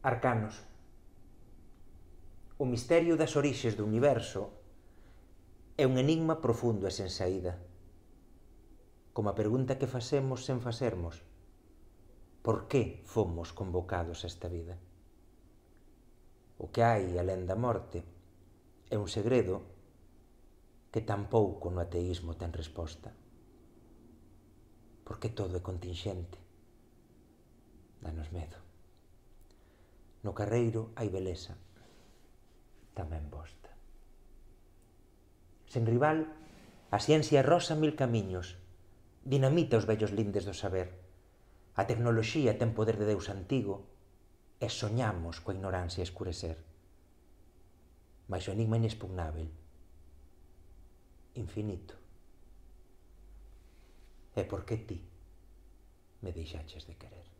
Arcanos. O misterio das orixes do universo é un enigma profundo e sen saída. Como a pregunta que facemos sen facermos: por que fomos convocados a esta vida? O que hai alén da morte é un segredo que tampouco no ateísmo ten resposta. Porque todo é continxente. Danos medo. No carreiro hai beleza, tamén bosta. Sen rival, a ciencia rosa mil camiños, dinamita os vellos lindes do saber. A tecnoloxía ten poder de Deus antigo e soñamos coa ignorancia escurecer. Mais o enigma inexpugnável, infinito, é por que ti me deixaches de querer.